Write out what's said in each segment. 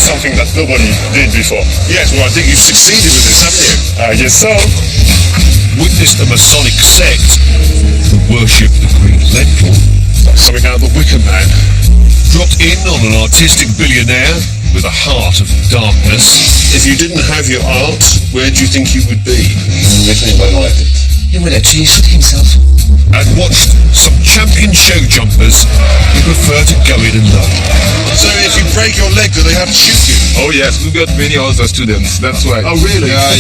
something that nobody did before. Yes, well, I think you've succeeded with this, haven't you? I guess so. Witnessed a Masonic sect who worship the Green Lantern. Something out of the Wicker Man. Dropped in on an artistic billionaire with a heart of darkness. If you didn't have your art, where do you think you would be? He would actually shoot himself. And watched some champion show jumpers who prefer to go it alone. So if you break your leg, do they have to shoot you? Oh yes, we've got many other students, that's why. Oh really? Yeah.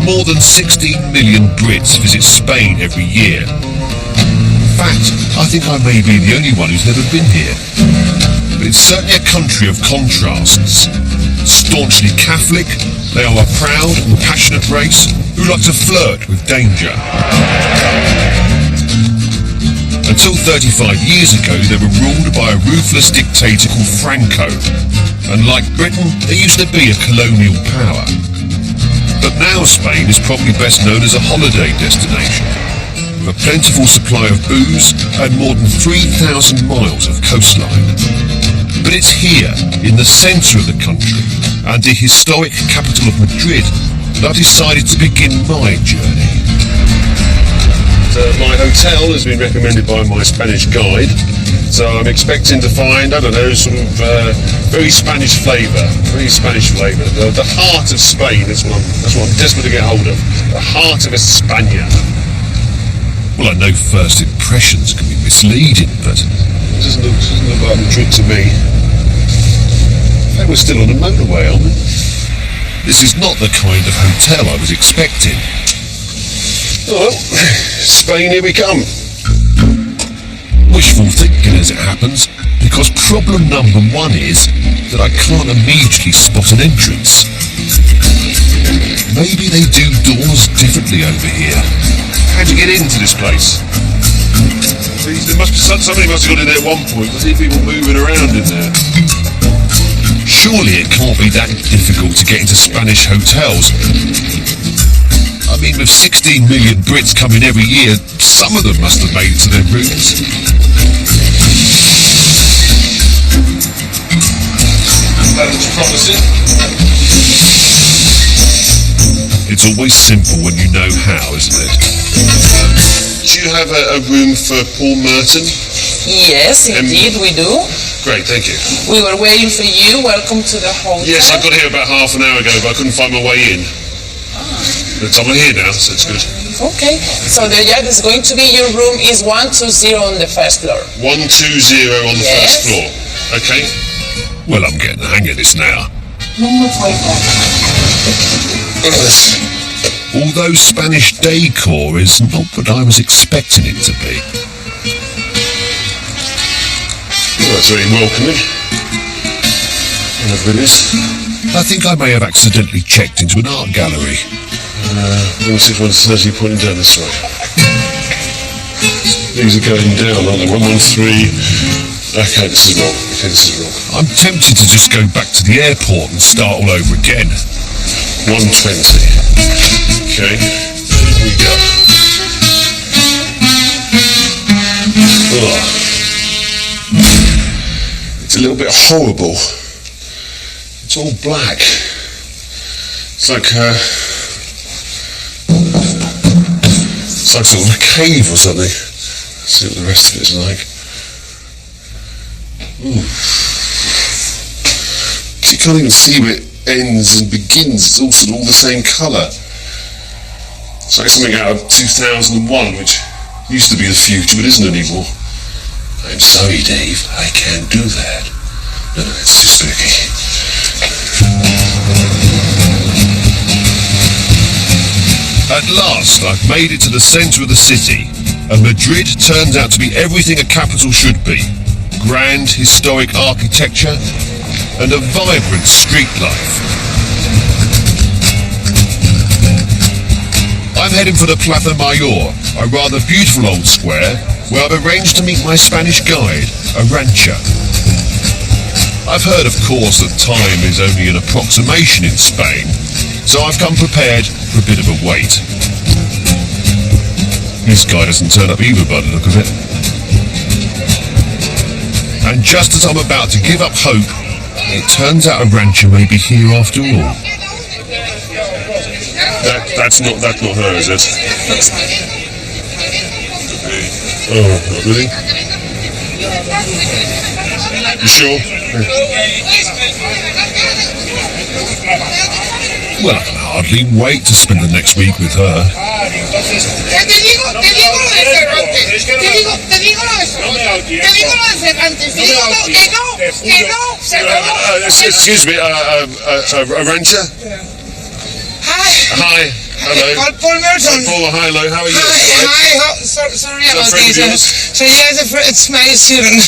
More than 16 million Brits visit Spain every year. In fact, I think I may be the only one who's never been here. But it's certainly a country of contrasts. Staunchly Catholic, they are a proud and passionate race who like to flirt with danger. Until 35 years ago, they were ruled by a ruthless dictator called Franco. And like Britain, they used to be a colonial power. But now Spain is probably best known as a holiday destination, with a plentiful supply of booze and more than 3,000 miles of coastline. But it's here, in the centre of the country, and the historic capital of Madrid, that I decided to begin my journey. My hotel has been recommended by my Spanish guide, so I'm expecting to find, I don't know, sort of very Spanish flavour. The heart of Spain, that's what I'm desperate to get hold of. The heart of España. Well, I know first impressions can be misleading, but It doesn't look like Madrid to me. In fact, we're still on the motorway, aren't we? this is not the kind of hotel I was expecting. Oh, well, Spain, here we come. Wishful thinking as it happens, because problem number one is that I can't immediately spot an entrance. Maybe they do doors differently over here. How'd you get into this place? Somebody must have got in there at one point. I see people moving around in there. Surely it can't be that difficult to get into Spanish hotels. I mean, with 16 million Brits coming every year, some of them must have made it to their rooms. That looks promising. It's always simple when you know how, isn't it? Do you have a room for Paul Merton? Yes, indeed we do. Great, thank you. We were waiting for you. Welcome to the hotel. Yes, I got here about half an hour ago, but I couldn't find my way in. But I'm here now, so it's good. Okay, so that is going to be your room is 120 on the first floor. 120 on the first floor. Okay. Well, I'm getting the hang of this now. Although Spanish decor is not what I was expecting it to be. Well, that's very welcoming. Whatever it is. I think I may have accidentally checked into an art gallery. 16130 pointing down this way. These are going down, aren't they? 113. Okay, this is wrong. I'm tempted to just go back to the airport and start all over again. 120. Okay, here we go. Oh. It's a little bit horrible. It's all black. It's like sort of a cave or something. Let's see what the rest of it is like. Ooh. You can't even see where it ends and begins. It's all sort of all the same colour. It's like something out of 2001, which used to be the future, but isn't anymore. I'm sorry, Dave. I can't do that. No, it's too spooky. At last, I've made it to the centre of the city, and Madrid turns out to be everything a capital should be. Grand, historic architecture, and a vibrant street life. I'm heading for the Plaza Mayor, a rather beautiful old square where I've arranged to meet my Spanish guide, a rancher. I've heard, of course, that time is only an approximation in Spain, so I've come prepared for a bit of a wait. This guy doesn't turn up either by the look of it. And just as I'm about to give up hope, it turns out a rancher may be here after all. That's not her, is it? Looks like it. Oh, really? You sure? Well, I can hardly wait to spend the next week with her. Excuse me, a rancher? Hi. Hello. Paul Merton. Paul, hi, hello, how are you? Sorry about this. So yes, it's my student.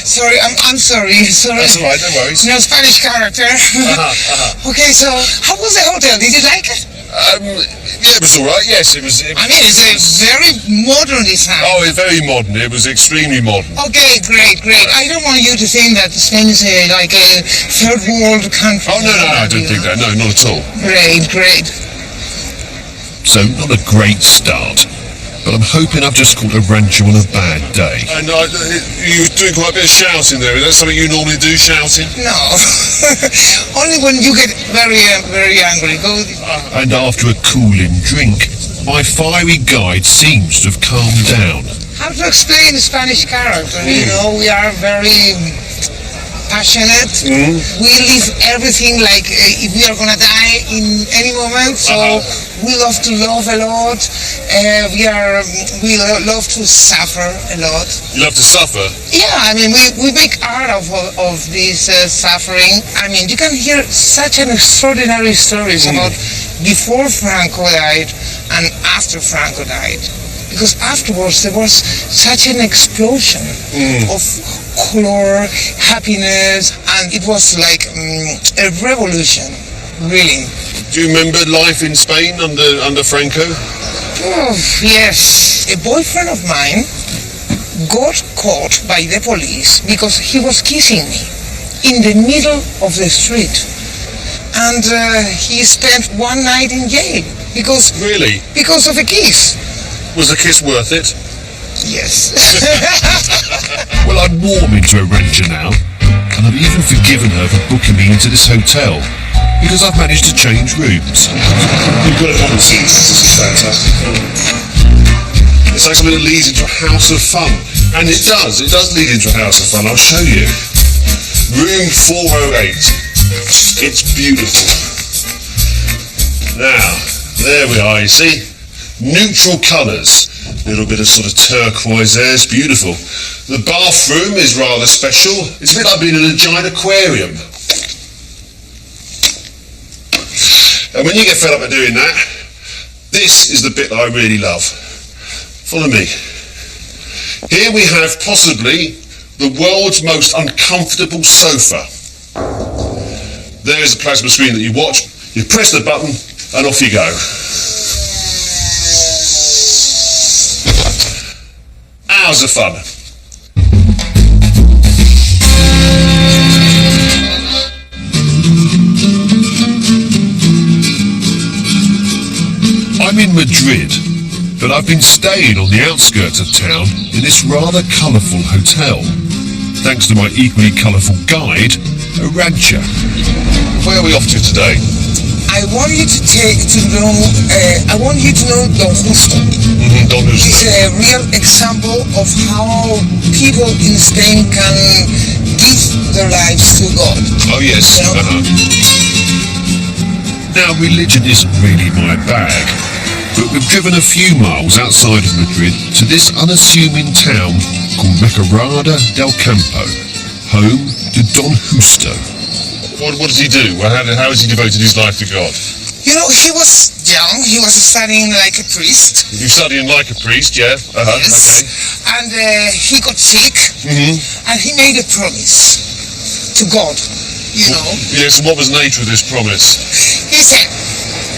Sorry, I'm sorry. That's all right, no worries. No Spanish character. Okay, so how was the hotel? Did you like it? Yeah, it was all right. Yes, it was. I mean, it's a very modern design. Oh, it's very modern. It was extremely modern. Okay, great. I don't want you to think that Spain is like a third world country. Oh no, I don't think that. No, not at all. Great. So, not a great start, but I'm hoping I've just caught a rancher on a bad day. And you were doing quite a bit of shouting there. Is that something you normally do, shouting? No, only when you get very angry. Go. And after a cooling drink, my fiery guide seems to have calmed down. How to explain the Spanish character? You know, we are very passionate. We live everything like if we are gonna die in any moment. So we love to love a lot. We love to suffer a lot. You love to suffer? Yeah, I mean we make art of this suffering. I mean you can hear such an extraordinary stories about before Franco died and after Franco died. Because afterwards there was such an explosion of color, happiness, and it was like a revolution, really. Do you remember life in Spain under Franco? Oh, yes. A boyfriend of mine got caught by the police because he was kissing me in the middle of the street. And he spent one night in jail because... Really? Because of a kiss. Was the kiss worth it? Yes. Well, I'm warm into a rancher now, and I've even forgiven her for booking me into this hotel, because I've managed to change rooms. You've got to come and see this. This is fantastic. It's like something that leads into a house of fun. And it does lead into a house of fun. I'll show you. Room 408. It's beautiful. Now, there we are, you see? Neutral colours. A little bit of sort of turquoise there, it's beautiful. The bathroom is rather special. It's a bit like being in a giant aquarium. And when you get fed up at doing that, this is the bit that I really love. Follow me. Here we have possibly the world's most uncomfortable sofa. There is a plasma screen that you watch. You press the button and off you go. Hours of fun. I'm in Madrid, but I've been staying on the outskirts of town in this rather colourful hotel, thanks to my equally colourful guide, a rancher. Where are we off to today? I want you to know Don Justo. Don Justo. It's a real example of how people in Spain can give their lives to God. Oh yes. You know? Now, religion isn't really my bag, but we've driven a few miles outside of Madrid to this unassuming town called Merton del Campo, home to Don Justo. What does he do? How has he devoted his life to God? You know, he was young, he was studying like a priest. You're studying like a priest, yeah? Yes. Okay. And he got sick, and he made a promise to God, you know. Yes, and what was the nature of this promise? He said,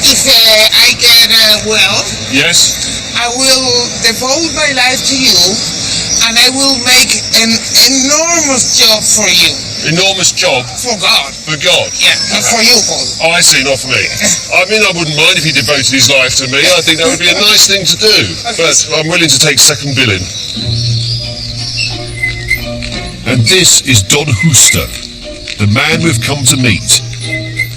if I get well, Yes? I will devote my life to you, and I will make an enormous job for you. Enormous job For God. for God. Yeah, not for you, Paul. Oh, I see, not for me. I mean, I wouldn't mind if he devoted his life to me. I think that would be a nice thing to do. But I'm willing to take second billing. And this is Don Husto, the man we've come to meet,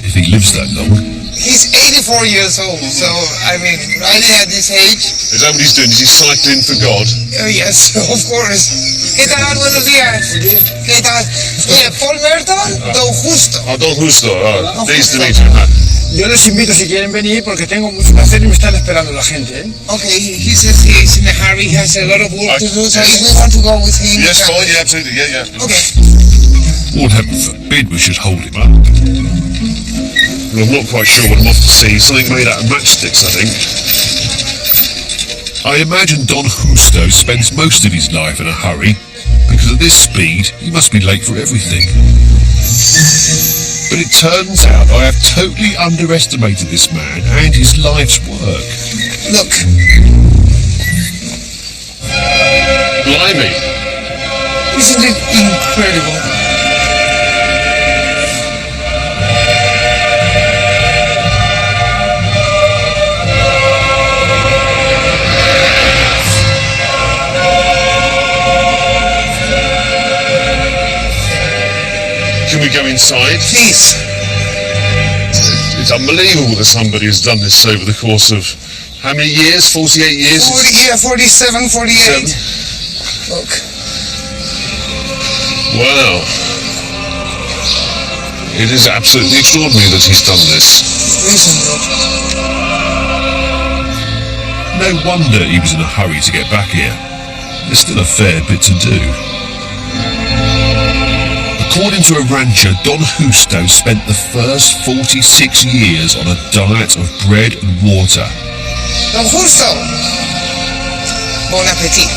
if he lives that long. He's 84 years old, so, I mean, right at this age. Is that what he's doing? Is he cycling for God? Yes, of course. ¿Qué tal? Buenos días. ¿Qué tal? Paul Merton, Don Justo. Oh, Don Justo. Oh, Don pleased to Justo. meet you. Yo les invito si quieren venir porque tengo mucho que hacer y me están esperando la gente, ¿eh? Okay, he says he's in a hurry, he has a lot of work to do, so if we want to go with him. Yes, fine, yeah, absolutely, yeah. Okay. Lord heaven forbid we should hold him up. Well, I'm not quite sure what I'm off to see. Something made out of matchsticks, I think. I imagine Don Justo spends most of his life in a hurry, because at this speed, he must be late for everything. But it turns out I have totally underestimated this man and his life's work. Look. Blimey. Isn't it incredible? Can we go inside? Please. It's unbelievable that somebody has done this over the course of how many years? 48 years? 47, 48. Look. Wow. It is absolutely extraordinary that he's done this. Isn't it? No wonder he was in a hurry to get back here. There's still a fair bit to do. According to a rancher, Don Justo spent the first 46 years on a diet of bread and water. Don Justo. Bon appetit.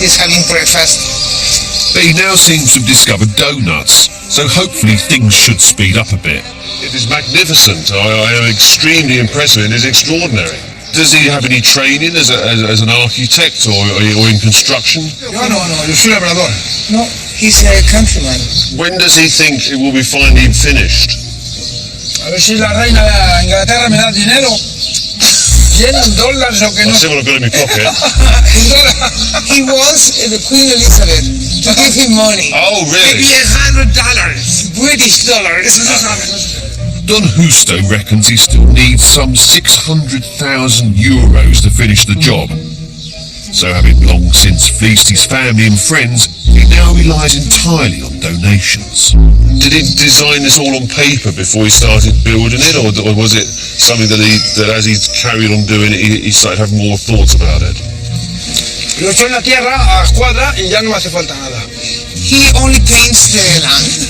He's having breakfast. But he now seems to have discovered donuts, so hopefully things should speed up a bit. It is magnificent. I am extremely impressed with it. It is extraordinary. Does he have any training as an architect or in construction? No, yo soy labrador. No, he's a countryman. When does he think it will be finally finished? A ver si la reina de Inglaterra me da dinero. $100 o que I'll no. see what I've got in my pocket. He wants the Queen Elizabeth to give him money. Oh, really? Maybe $100. British dollars. Don Justo reckons he still needs some 600,000 euros to finish the job. So having long since fleeced his family and friends, he now relies entirely on donations. Did he design this all on paper before he started building it, or was it something that as he carried on doing it, he started having more thoughts about it? Lo echo en la tierra a escuadra y ya no me hace falta nada. He only paints the land,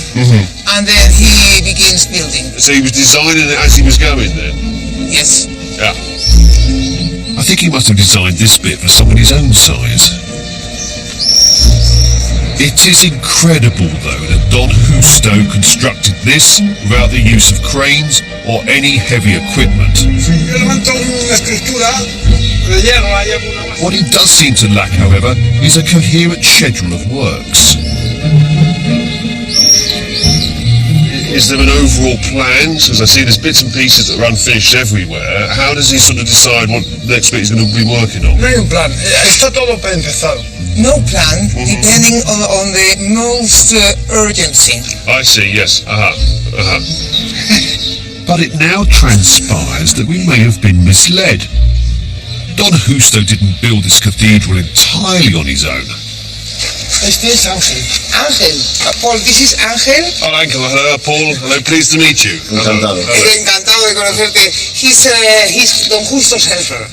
and then he begins building. So he was designing it as he was going then? Yes. Yeah. I think he must have designed this bit for someone his own size. It is incredible, though, that Don Justo constructed this without the use of cranes or any heavy equipment. Yo levanto una estructura de hierro, hay alguna más. What he does seem to lack, however, is a coherent schedule of works. Is there an overall plan? Because I see there's bits and pieces that are unfinished everywhere. How does he sort of decide what next bit he's going to be working on? No hay un plan, está todo empezado. No plan, depending on the most urgency. I see, yes. But it now transpires that we may have been misled. Don Justo didn't build this cathedral entirely on his own. Este es Ángel. Ángel. Paul, this is Ángel. Oh, Uncle, hello, Paul. Hello, pleased to meet you. Encantado. Encantado de conocerte. He's Don Justo's helper.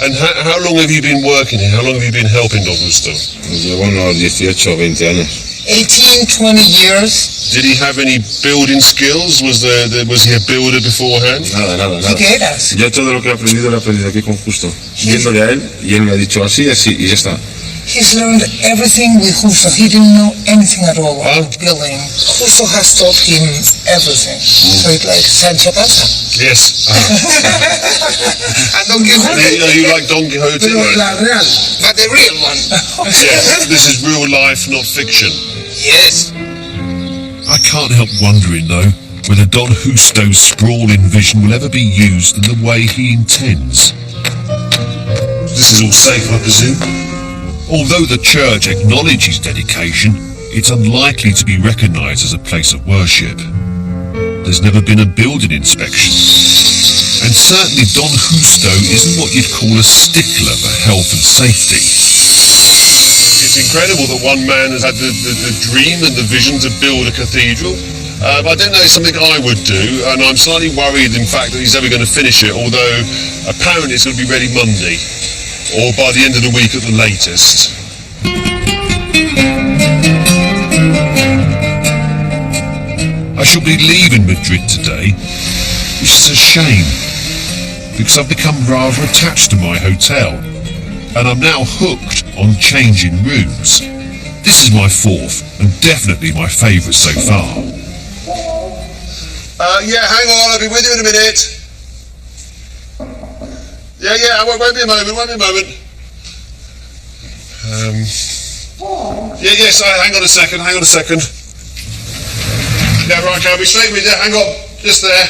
And how long have you been working here? How long have you been helping Don Justo? Llevo unos 18 o 20 años. 18, 20 years. Did he have any building skills? Was he a builder beforehand? Nada. ¿Y qué eras? Yo todo lo que he aprendido lo he aprendido aquí con Justo. Viéndole a él, y él me ha dicho así, así, y ya está. He's learned everything with Justo. He didn't know anything at all about building. Justo has taught him everything. So it's like Sancho Panza. Yes. And Don Quixote. You like Don Quixote? Pero la real. But the real one. Yes, this is real life, not fiction. Yes. I can't help wondering, though, whether Don Justo's sprawling vision will ever be used in the way he intends. This is all safe, I presume? Although the church acknowledges dedication, it's unlikely to be recognised as a place of worship. There's never been a building inspection. And certainly Don Justo isn't what you'd call a stickler for health and safety. It's incredible that one man has had the dream and the vision to build a cathedral. I don't know, it's something I would do, and I'm slightly worried, in fact, that he's ever going to finish it, although apparently it's going to be ready Monday, or by the end of the week at the latest. I shall be leaving Madrid today, which is a shame, because I've become rather attached to my hotel, and I'm now hooked on changing rooms. This is my fourth, and definitely my favourite so far. Yeah, hang on, I'll be with you in a minute. Yeah, won't be a moment. Yes, hang on a second. Yeah, right, I'll be straight with you, hang on, just there.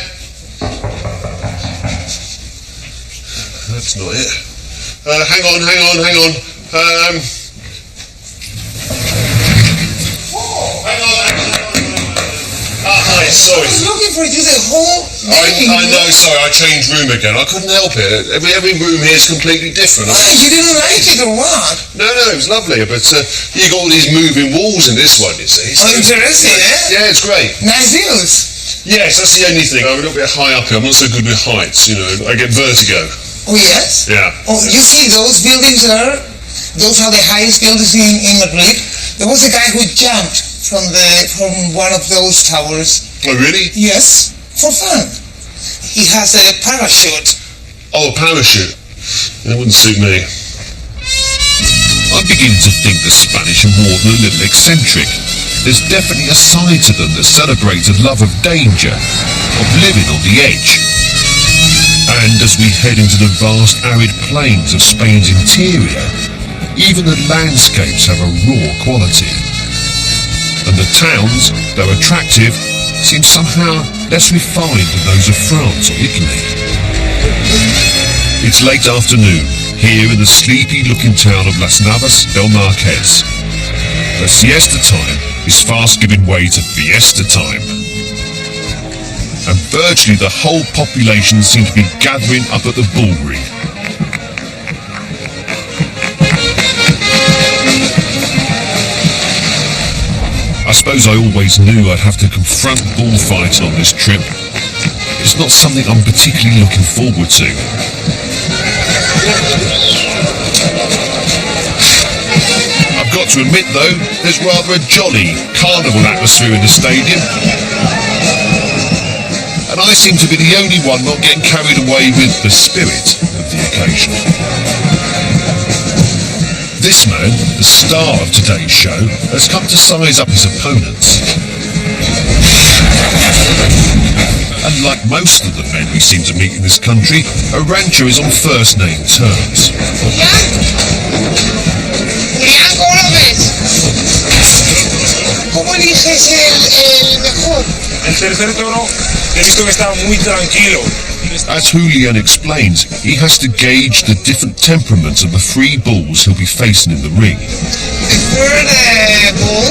That's not it. Hang on. Hang on. Hi, sorry. I was looking for you the whole day. I know, sorry, I changed room again. I couldn't help it. Every room here is completely different. Why? You didn't like it or what? No, it was lovely, but you got all these moving walls in this one, you see. Oh, interesting, eh? Yeah, it's great. Nice views. Yes, that's the only thing. I'm a little bit high up here. I'm not so good with heights, you know. I get vertigo. Oh, yes? Yeah. Oh, you see those buildings there? Those are the highest buildings in Madrid. There was a guy who jumped from one of those towers. Oh, really? Yes, for fun. He has a parachute. Oh, a parachute. That wouldn't suit me. I'm beginning to think the Spanish are more than a little eccentric. There's definitely a side to them that celebrates a love of danger, of living on the edge. And as we head into the vast arid plains of Spain's interior, even the landscapes have a raw quality. And the towns, though attractive, seem somehow less refined than those of France or Italy. It's late afternoon, here in the sleepy-looking town of Las Navas del Marqués. But siesta time is fast giving way to fiesta time. And virtually the whole population seems to be gathering up at the bull ring. I suppose I always knew I'd have to confront bullfighting on this trip. It's not something I'm particularly looking forward to. I've got to admit though, there's rather a jolly carnival atmosphere in the stadium. And I seem to be the only one not getting carried away with the spirit of the occasion. This man, the star of today's show, has come to size up his opponents. And like most of the men we seem to meet in this country, a rancher is on first name terms. Julián, ¿cómo lo ves? ¿Cómo eliges el mejor? El tercer toro he visto que está muy tranquilo. As Julian explains, he has to gauge the different temperaments of the three bulls he'll be facing in the ring. The third bull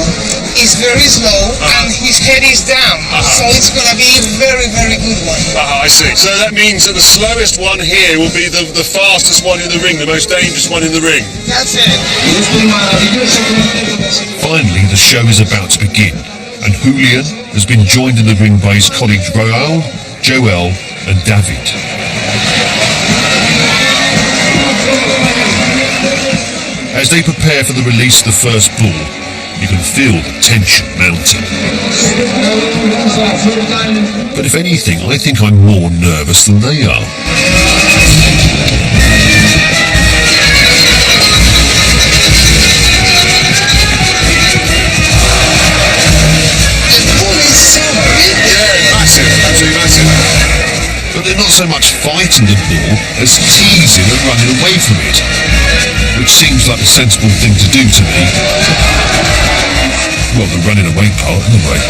is very slow and his head is down, so it's going to be a very, very good one. I see. So that means that the slowest one here will be the fastest one in the ring, the most dangerous one in the ring. That's it. Finally, the show is about to begin, and Julian has been joined in the ring by his colleagues Raul, Joel and David. As they prepare for the release of the first bull, you can feel the tension mounting. But if anything, I think I'm more nervous than they are. But they're not so much fighting the bull as teasing and running away from it, which seems like a sensible thing to do to me. Well, the running away part, anyway.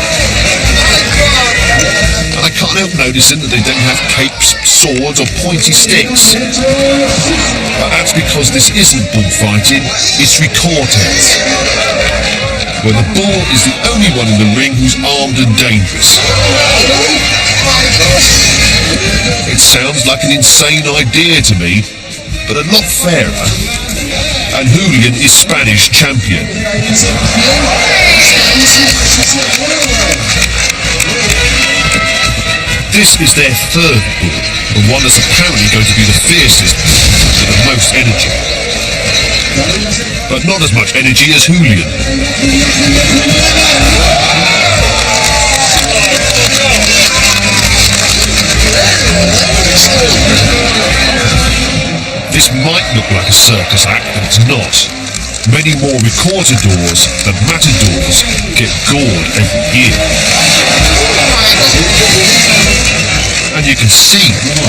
And I can't help noticing that they don't have capes, swords or pointy sticks. But that's because this isn't bullfighting, it's recortes, where the bull is the only one in the ring who's armed and dangerous. It sounds like an insane idea to me, but a lot fairer. And Julian is Spanish champion. This is their third bull, the one that's apparently going to be the fiercest with the most energy. But not as much energy as Julian. This might look like a circus act, but it's not. Many more recortadors than matadors get gored every year. And you can see why.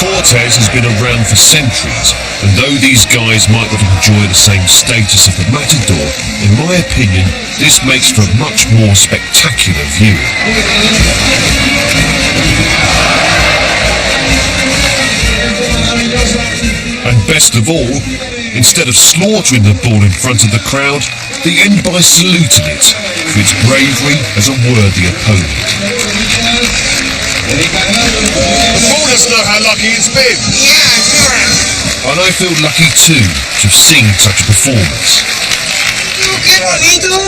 Cortez has been around for centuries, and though these guys might not enjoy the same status of the matador, in my opinion, this makes for a much more spectacular view. And best of all, instead of slaughtering the bull in front of the crowd, they end by saluting it for its bravery as a worthy opponent. The bull doesn't know how lucky it's been. Yeah, sure. And I feel lucky too to have seen such a performance. Qué bonito.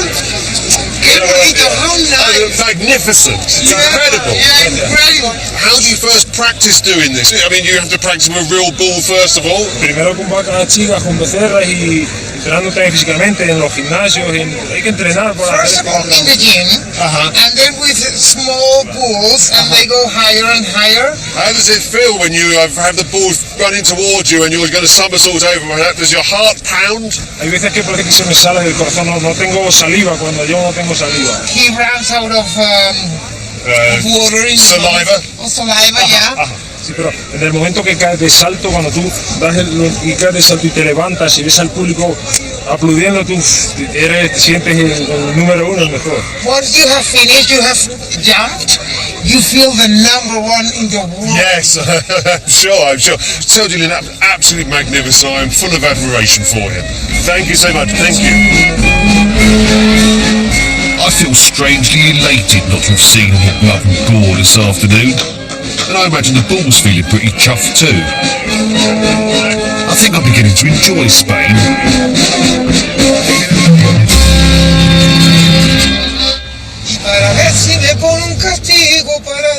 Qué bonito. How nice. Magnificent. It's incredible. Yeah, incredible. How do you first practice doing this? I mean, you have to practice with a real bull first of all. Primero con vacas chicas, con becerras y entrenando también físicamente en los gimnasios. Hay que entrenar para First of all, in the gym, and then with small bulls, and they go higher and higher. How does it feel when you have the bulls running towards you and you're going to somersault over? Does your heart pound? Hay veces que parece que se me sale del corazón, no tengo saliva cuando yo no tengo saliva. He runs out of water in Saliva? Saliva, yeah. Sí, pero en el momento que caes de salto, cuando tú y caes de salto y te levantas y ves al público aplaudiendo, tú te sientes el número uno, el mejor. Once you have finished, you have jumped, you feel the number one in the world. Yes, I'm sure. So, Julian, absolutely magnificent. I'm full of admiration for him. Thank you so much. Thank you. I feel strangely elated not to have seen all the blood and gore this afternoon. And I imagine the bull's feeling pretty chuffed too. I think I'm beginning to enjoy Spain.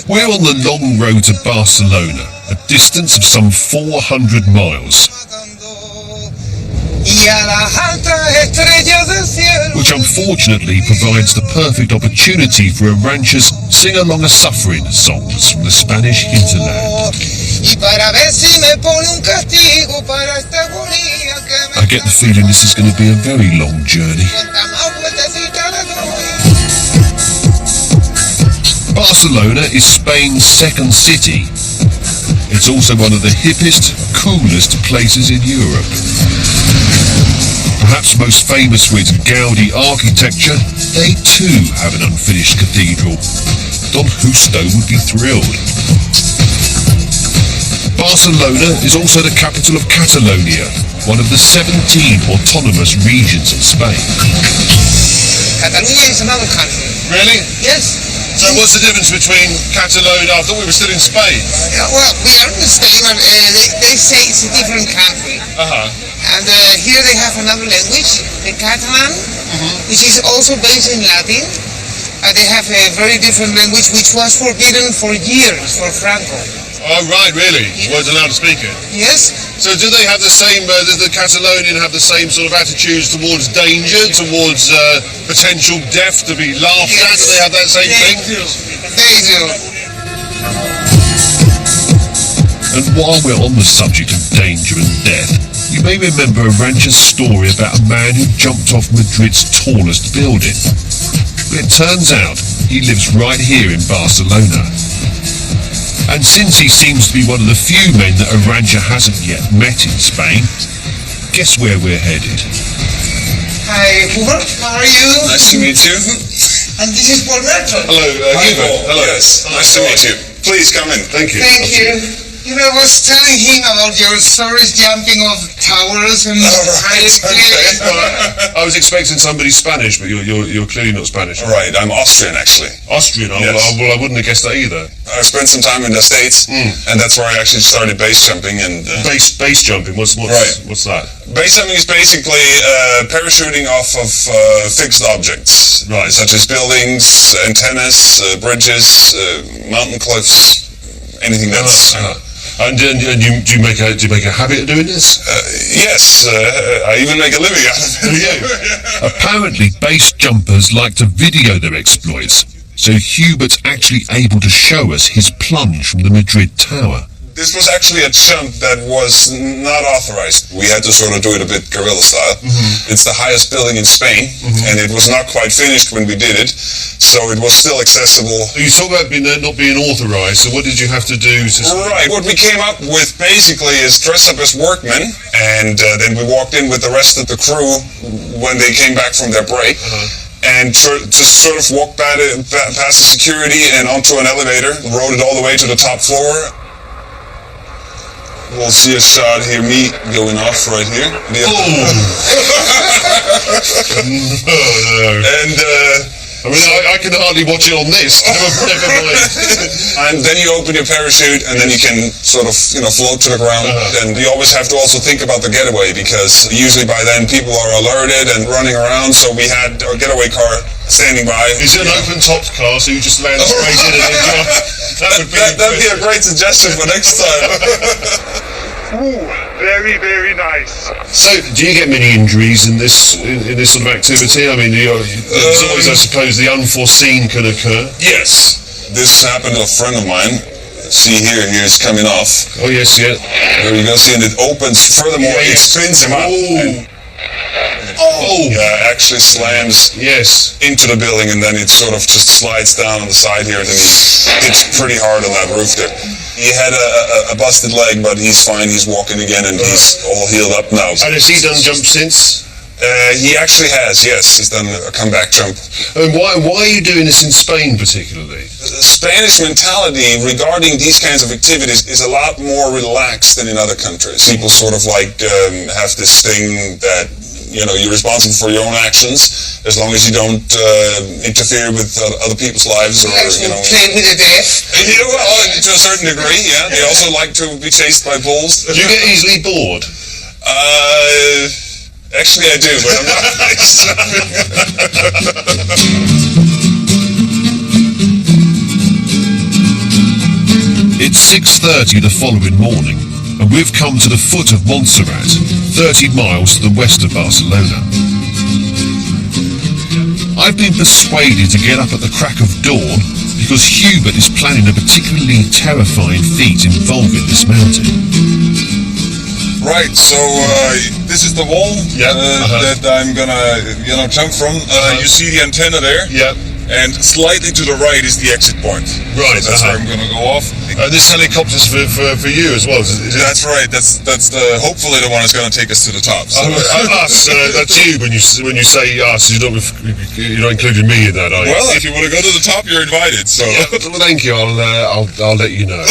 We're on the long road to Barcelona, a distance of some 400 miles. Which unfortunately provides the perfect opportunity for a rancher's sing-along a suffering songs from the Spanish hinterland. I get the feeling this is going to be a very long journey. Barcelona is Spain's second city. It's also one of the hippest, coolest places in Europe. Perhaps most famous for its Gaudi architecture, they too have an unfinished cathedral. Don Justo would be thrilled. Barcelona is also the capital of Catalonia, one of the 17 autonomous regions of Spain. Catalonia is another country. Really? Yes. So what's the difference between Catalonia? I thought we were still in Spain. Well, we are in Spain, and they say it's a different country. And here they have another language, the Catalan, which is also based in Latin. They have a very different language which was forbidden for years for Franco. Oh, right, really? Yes. Weren't allowed to speak it? Yes. So do they have the same, does the Catalonian have the same sort of attitudes towards danger, towards potential death to be laughed at? Do they have that same thing? They do. And while we're on the subject of danger and death, you may remember a rancher's story about a man who jumped off Madrid's tallest building. But it turns out he lives right here in Barcelona. And since he seems to be one of the few men that a rancher hasn't yet met in Spain, guess where we're headed? Hi, Hubert. How are you? Nice to meet you. And this is Paul Merton. Hello, Hubert. Hello. Yes, nice to meet you. Please come in. Thank you. Thank you. You know, I was telling him about your stories jumping off towers and highest cliffs. I was expecting somebody Spanish, but you're clearly not Spanish. Right, I'm Austrian actually. Austrian? Yes. Well, I wouldn't have guessed that either. I spent some time in the States, and that's where I actually started base jumping. And Base jumping. What's that? Base jumping is basically parachuting off of fixed objects, Right. such as buildings, antennas, bridges, mountain cliffs, anything that's. And do you make a habit of doing this? Yes, I even make a living out of it. Apparently, base jumpers like to video their exploits, so Hubert's actually able to show us his plunge from the Madrid tower. This was actually a jump that was not authorized. We had to sort of do it a bit guerrilla style. It's the highest building in Spain, and it was not quite finished when we did it, so it was still accessible. You talk about not being authorized, so what did you have to do? Right, what we came up with basically is dress up as workmen, and then we walked in with the rest of the crew when they came back from their break. And just sort of walked past the security and onto an elevator, rode it all the way to the top floor. We'll see a shot here, me going off right here. And I mean, I can hardly watch it on this. Never mind. And then you open your parachute, and then you can sort of, float to the ground. And you always have to also think about the getaway, because usually by then people are alerted and running around. So we had our getaway car standing by. Is it an open-topped car, so you just land straight in and then jump? That'd be a great suggestion for next time. Ooh, very, very nice. So, do you get many injuries in this sort of activity? I mean, there's always, I suppose, the unforeseen can occur. Yes, this happened to a friend of mine. See here's coming off. Oh yes, yeah. There you go. See, and it opens. Furthermore, it spins him up. Yeah, actually slams into the building, and then it sort of just slides down on the side here, and then he hits pretty hard on that roof there. He had a busted leg, but he's fine. He's walking again, and he's all healed up now. And has he done jumps since? He actually has, yes. He's done a comeback jump. And why are you doing this in Spain particularly? The Spanish mentality regarding these kinds of activities is a lot more relaxed than in other countries. People sort of like have this thing that you're responsible for your own actions as long as you don't interfere with other people's lives or play with the death. Well, to a certain degree, yeah. They also like to be chased by bulls. Do you get easily bored? Actually, I do, but I'm not. It's 6:30 the following morning, and we've come to the foot of Montserrat, 30 miles to the west of Barcelona. I've been persuaded to get up at the crack of dawn because Hubert is planning a particularly terrifying feat involving this mountain. Right, so this is the wall that I'm gonna jump from. You see the antenna there? Yeah. And slightly to the right is the exit point. Right, so that's where I'm gonna go off. This helicopter's for you as well. That's right. That's hopefully the one that's gonna take us to the top. So. Us. That's you when you say us. You're not including me in that, are you? Well, if you want to go to the top, you're invited. So. Yeah, well, thank you. I'll let you know.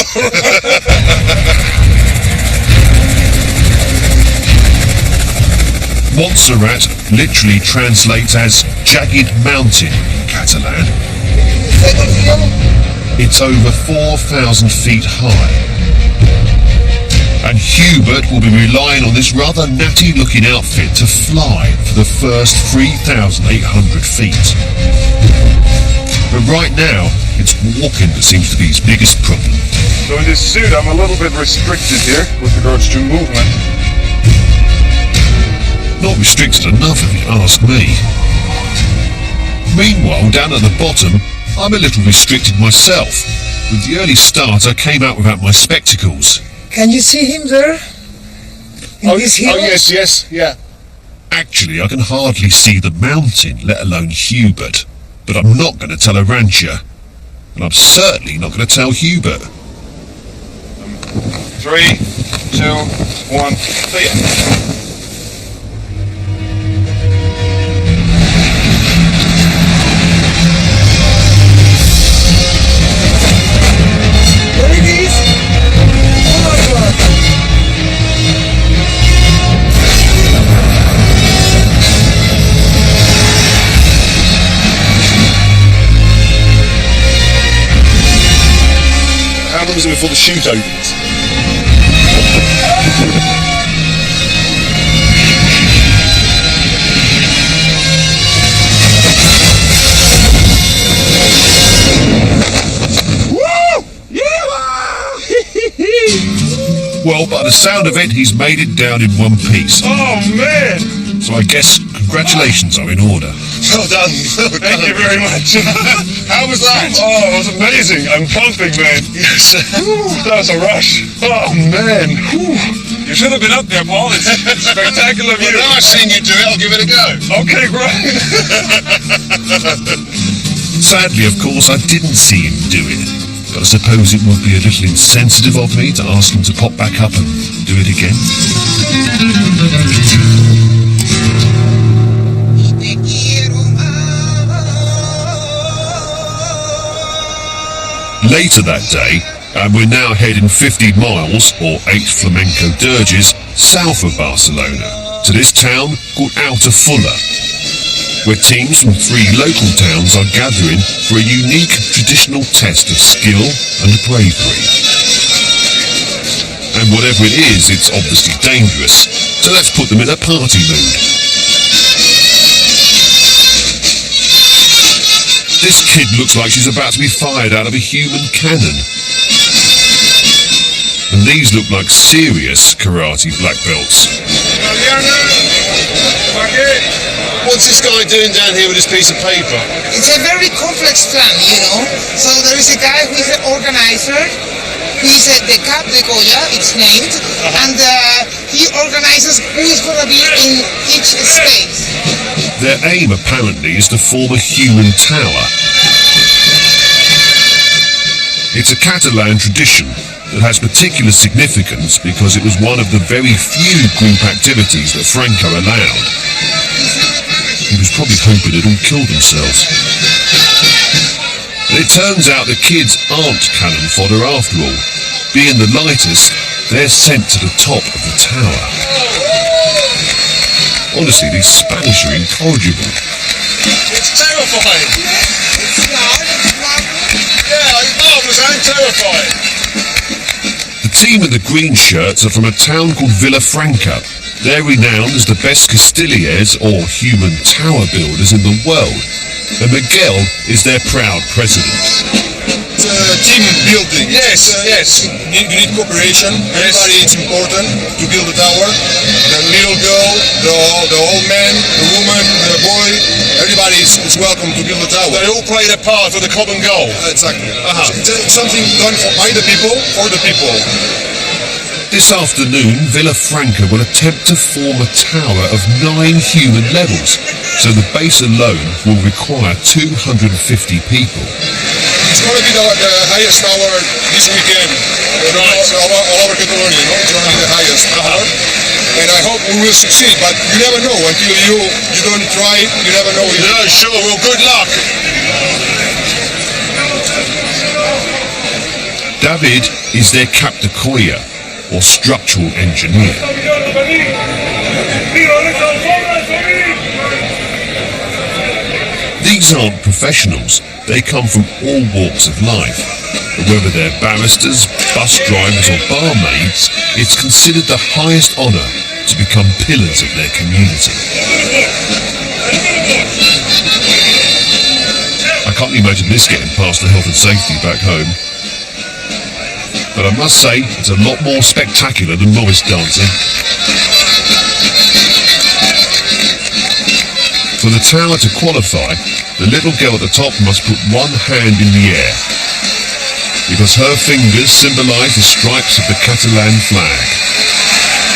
Montserrat literally translates as jagged mountain in Catalan. It's over 4,000 feet high. And Hubert will be relying on this rather natty looking outfit to fly for the first 3,800 feet. But right now, it's walking that seems to be his biggest problem. So in this suit, I'm a little bit restricted here with regards to movement. Not restricted enough if you ask me. Meanwhile, down at the bottom, I'm a little restricted myself. With the early start, I came out without my spectacles. Can you see him there? In this hill? yes, yeah. Actually, I can hardly see the mountain, let alone Hubert. But I'm not going to tell Arantxa. And I'm certainly not going to tell Hubert. 3, 2, 1, clear. How long is it before the chute opens? Well, by the sound of it, he's made it down in one piece. Oh man! So I guess congratulations are in order. Well done. Thank you very much. How was that? Oh, it was amazing. I'm pumping, man. Yes. That was a rush. Oh, man. You should have been up there, Paul. It's spectacular view. Well, now I've seen you do it, I'll give it a go. Okay, great. Sadly, of course, I didn't see him do it. But I suppose it would be a little insensitive of me to ask him to pop back up and do it again. Later that day, and we're now heading 50 miles, or 8 flamenco dirges, south of Barcelona, to this town called Altafulla, where teams from 3 local towns are gathering for a unique traditional test of skill and bravery. And whatever it is, it's obviously dangerous, so let's put them in a party mood. This kid looks like she's about to be fired out of a human cannon. And these look like serious karate black belts. What's this guy doing down here with this piece of paper? It's a very complex plan, you know. So there is a guy who is the organizer. He's the Cap de Goya, it's named. And he organizes who is going to be in each space. Their aim, apparently, is to form a human tower. It's a Catalan tradition that has particular significance because it was one of the very few group activities that Franco allowed. He was probably hoping they'd all killed themselves. And it turns out the kids aren't cannon fodder after all. Being the lightest, they're sent to the top of the tower. Honestly, these Spanish are incorrigible. It's terrifying. It's not. Yeah, it's marvellous. I'm terrified. The team in the green shirts are from a town called Villafranca. They're renowned as the best Castiliers, or human tower builders, in the world. And Miguel is their proud president. Team building. Yes. You need cooperation. Everybody is important to build a tower. The little girl, the old man, the woman, the boy, everybody is welcome to build a tower. They all play their part for the common goal. Exactly. It's something done by the people, for the people. This afternoon, Villafranca will attempt to form a tower of 9 human levels, so the base alone will require 250 people. It's going to be the highest tower this weekend. All over Catalonia, no? It's going to be the highest tower. And I hope we will succeed, but you never know. Until you don't try it, you never know. No, sure. Well, good luck. David is their cap de Goya, or structural engineer. These aren't professionals. They come from all walks of life. But whether they're barristers, bus drivers or barmaids, it's considered the highest honour to become pillars of their community. I can't imagine this getting past the health and safety back home. But I must say, it's a lot more spectacular than Morris dancing. For the tower to qualify, the little girl at the top must put one hand in the air. because her fingers symbolise the stripes of the Catalan flag.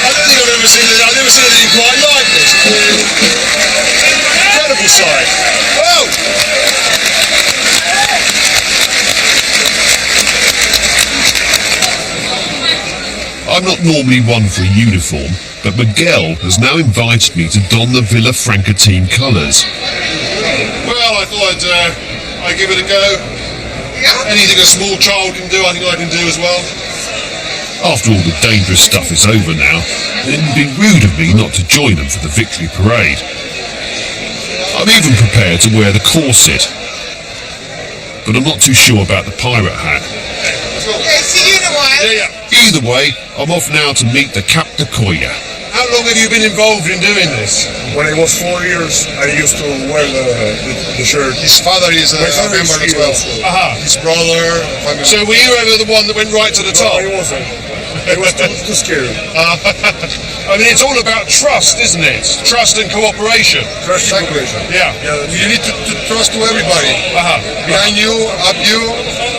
I don't think I've never seen anything quite like this. Incredible sight. Whoa! I'm not normally one for a uniform, but Miguel has now invited me to don the Villa Franca team colours. Well, I thought I'd give it a go. Anything a small child can do, I think I can do as well. After all the dangerous stuff is over now, it would be rude of me not to join them for the victory parade. I'm even prepared to wear the corset, but I'm not too sure about the pirate hat. Okay, see you in a while. Yeah. Either way, I'm off now to meet the Cap de Coya. How long have you been involved in doing this? When I was 4 years, I used to wear the shirt. His father is a member as well. Aha. His brother. Family. So were you ever the one that went right to the No, top? I wasn't. I was too scared. I mean, it's all about trust, isn't it? Trust and cooperation. Trust and cooperation. Yeah. Yeah. You need to trust to everybody. Behind you, up you.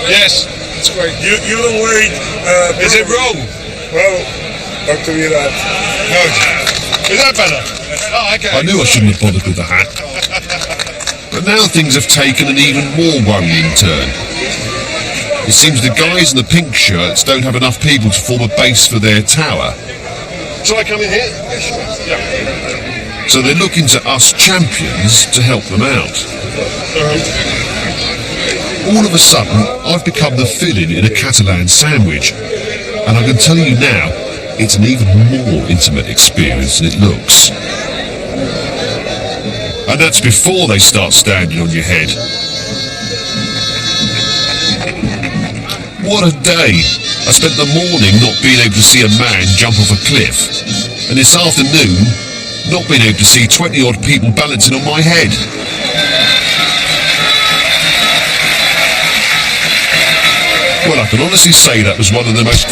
Yes. It's great. You don't wear it. Is it wrong? Well, not to be that. No. Is that better? Oh, okay. I knew I shouldn't have bothered with the hat. But now things have taken an even more worrying turn. It seems the guys in the pink shirts don't have enough people to form a base for their tower. Shall I come in here? Yeah. So they're looking to us champions to help them out. All of a sudden, I've become the filling in a Catalan sandwich. And I can tell you now, it's an even more intimate experience than it looks. And that's before they start standing on your head. What a day! I spent the morning not being able to see a man jump off a cliff, and this afternoon not being able to see 20 odd people balancing on my head. Well, I can honestly say that was one of the most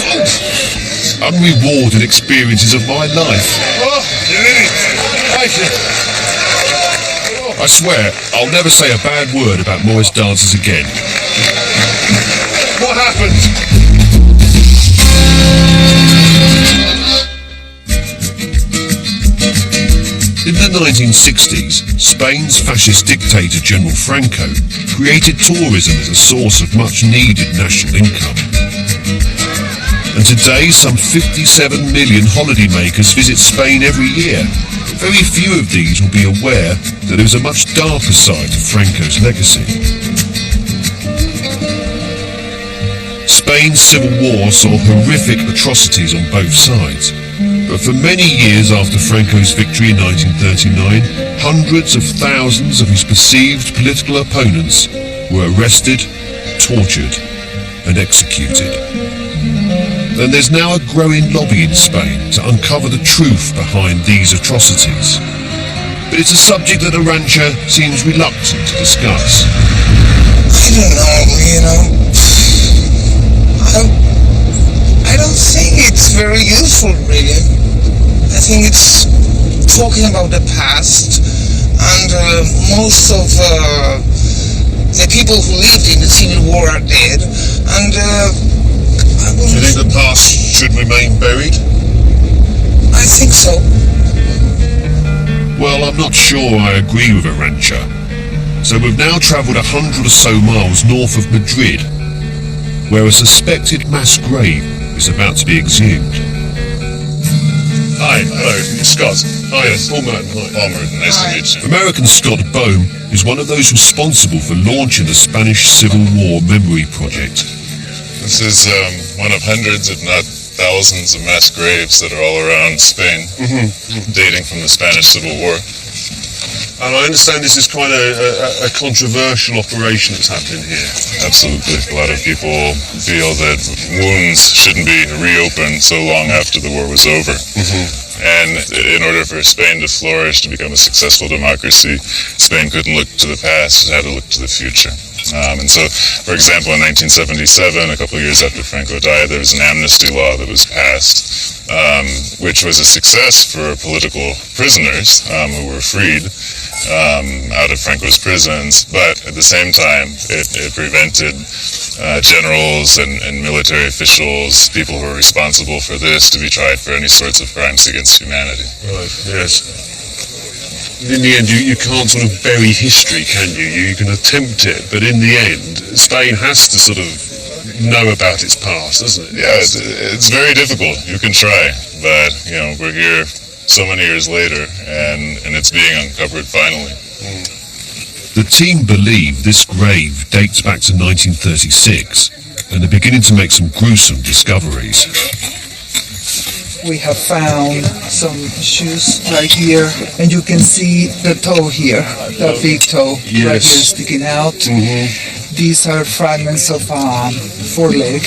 unrewarded experiences of my life. Oh, you did it. Thank you. I swear, I'll never say a bad word about Morris dancers again. What happened? In the 1960s, Spain's fascist dictator General Franco created tourism as a source of much-needed national income. And today, some 57 million holidaymakers visit Spain every year. Very few of these will be aware that there is a much darker side to Franco's legacy. Spain's civil war saw horrific atrocities on both sides. But for many years after Franco's victory in 1939, hundreds of thousands of his perceived political opponents were arrested, tortured, and executed. And there's now a growing lobby in Spain to uncover the truth behind these atrocities. But it's a subject that Arantxa seems reluctant to discuss. I don't know, I don't think it's very useful, really. I think it's talking about the past, and most of the people who lived in the Civil War are dead, and Do you think the past should remain buried? I think so. Well, I'm not sure I agree with Arantxa. So we've now travelled 100 or so miles north of Madrid, where a suspected mass grave is about to be exhumed. Hi, hello, Scott. Hi, yes, Paul Merton. Hi. Paul Merton, nice to meet you. American Scott Bohm is one of those responsible for launching the Spanish Civil War Memory Project. This is one of hundreds, if not thousands, of mass graves that are all around Spain, dating from the Spanish Civil War. And I understand this is quite a controversial operation that's happening here. Absolutely. A lot of people feel that wounds shouldn't be reopened so long after the war was over. And in order for Spain to flourish, to become a successful democracy, Spain couldn't look to the past, it had to look to the future. And so, for example, in 1977, a couple of years after Franco died, there was an amnesty law that was passed, which was a success for political prisoners who were freed out of Franco's prisons, but at the same time, it prevented generals and military officials, people who are responsible for this, to be tried for any sorts of crimes against humanity. Right, yes. In the end, you can't sort of bury history, can you? You can attempt it, but in the end, Spain has to sort of know about its past, doesn't it? Yeah, it's very difficult. You can try, but, we're here so many years later, and it's being uncovered finally. The team believe this grave dates back to 1936, and they're beginning to make some gruesome discoveries. We have found some shoes right here, and you can see the toe here, that big toe right here sticking out. These are fragments of foreleg.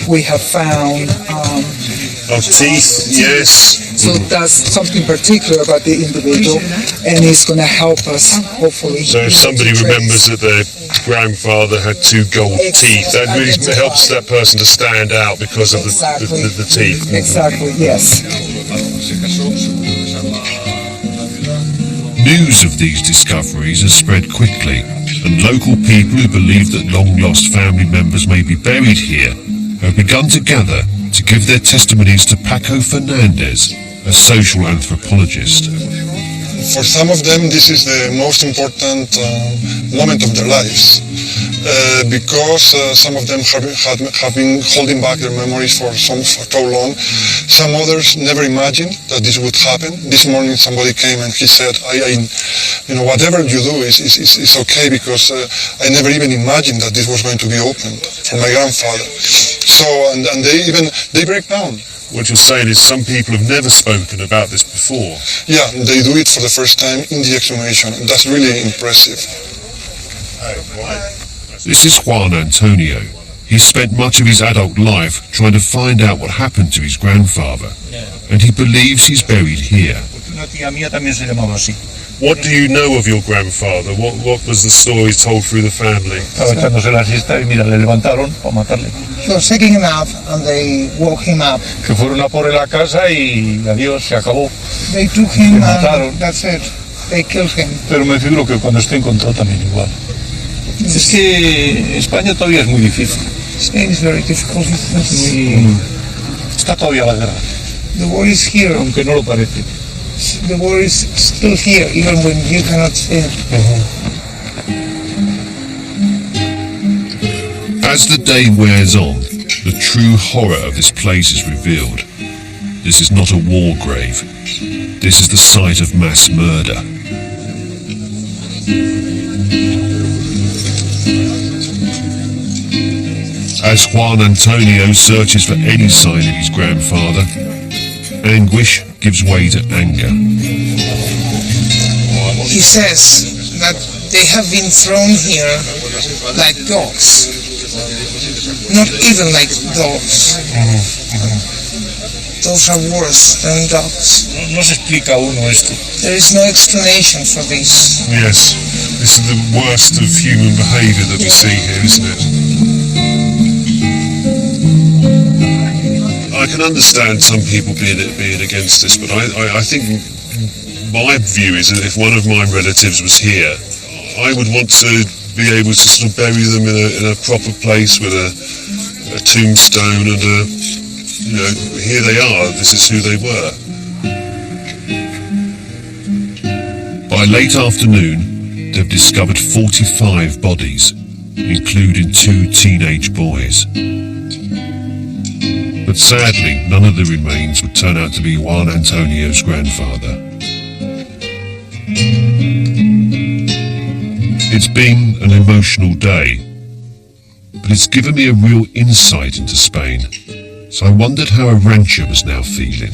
We have found of teeth, yes. So that's something particular about the individual, and it's going to help us, hopefully. So if somebody remembers that their grandfather had two gold teeth, that really helps that person to stand out because of the teeth. Exactly, yes. News of these discoveries has spread quickly, and local people who believe that long-lost family members may be buried here have begun to gather to give their testimonies to Paco Fernandez, a social anthropologist. For some of them, this is the most important moment of their lives, because some of them have been holding back their memories for so long. Some others never imagined that this would happen. This morning somebody came and he said, whatever you do is okay, because I never even imagined that this was going to be opened for my grandfather. So, and they break down. What you're saying is some people have never spoken about this before. Yeah, they do it for the first time in the exhumation, and that's really impressive. This is Juan Antonio. He spent much of his adult life trying to find out what happened to his grandfather, and he believes he's buried here. What do you know of your grandfather? What was the story told through the family? He was taking him up and they woke him up. They took him and that's it. They killed him. Pero me figuro que cuando esté encontrado también igual. Es que España todavía es muy difícil. Spain is very difficult. Está todavía la guerra. The war is here. Aunque no lo parece. The war is still here, even when you cannot see it. As the day wears on, the true horror of this place is revealed. This is not a war grave. This is the site of mass murder. As Juan Antonio searches for any sign of his grandfather, anguish gives way to anger. He says that they have been thrown here like dogs. Not even like dogs. Those are worse than dogs. No se explica uno esto. There is no explanation for this. Yes, this is the worst of human behaviour that we see here, isn't it? I can understand some people being against this, but I think my view is that if one of my relatives was here, I would want to be able to sort of bury them in a proper place with a tombstone and here they are, this is who they were. By late afternoon, they've discovered 45 bodies, including 2 teenage boys. But sadly, none of the remains would turn out to be Juan Antonio's grandfather. It's been an emotional day, but it's given me a real insight into Spain. So I wondered how a rancher was now feeling.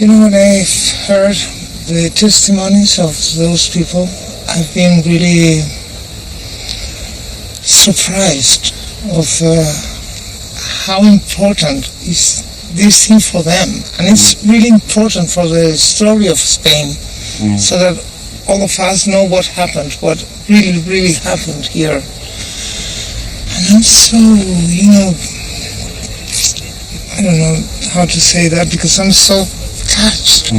When I've heard the testimonies of those people, I've been really surprised of how important is this thing for them. And it's really important for the story of Spain, so that all of us know what happened, what really, really happened here. And I'm so, I don't know how to say that, because I'm so touched.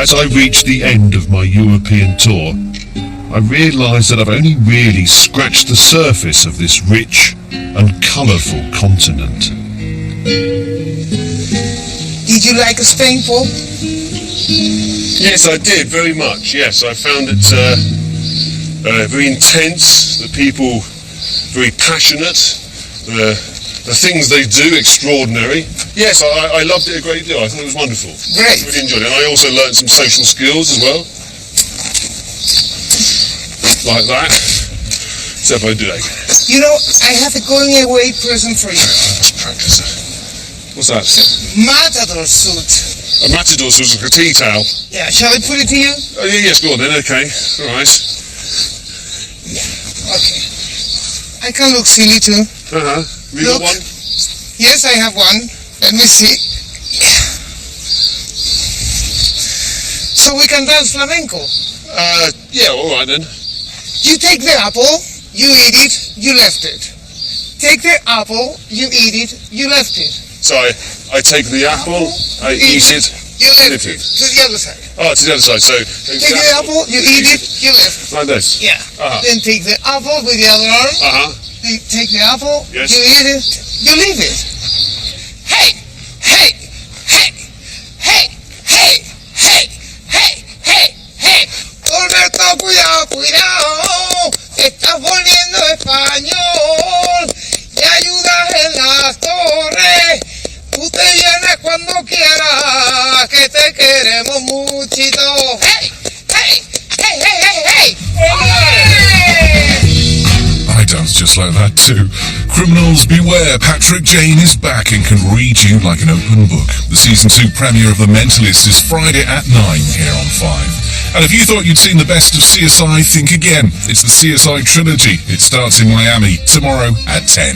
As I reach the end of my European tour, I realise that I've only really scratched the surface of this rich and colourful continent. Did you like Spain, Paul? Yes, I did, very much, yes. I found it very intense, the people very passionate, the things they do extraordinary. Yes, I loved it a great deal. I thought it was wonderful. Great. Really enjoyed it. And I also learnt some social skills as well. Like that. Except I do that again. You know, I have a going away present for you. Let's practice it. What's that? Matador suit. A matador suit, like a tea towel. Yeah, shall I put it to you? Oh, yeah, yes, go on then, okay. All right. Okay. I can look silly too. Uh-huh. Have you got one? Yes, I have one. Let me see. Yeah. So we can dance flamenco. Yeah, all right then. You take the apple, you eat it, you left it. Take the apple, you eat it, you left it. So I take the apple, I eat it, you left it. To the other side. Oh, to the other side. So Take the apple, you eat it, you left. like this. Yeah. Uh-huh. Then take the apple with the other arm. Uh-huh. Take the apple, Yes. you eat it, you leave it. Hey! Hey! Hey! Hey! Hey! Hey! Hey! Hey! Hey! Alberto, cuidado, cuidado. Te estás volviendo español. Y ayudas en las torres. Tú te vienes cuando quieras. Que te queremos muchito. Hey! Hey! Hey! Hey! Hey! Hey! I dance just like that too. Criminals beware, Patrick Jane is back and can read you like an open book. The season 2 premiere of The Mentalist is Friday at 9 here on 5. And if you thought you'd seen the best of CSI, think again. It's the CSI trilogy. It starts in Miami tomorrow at 10.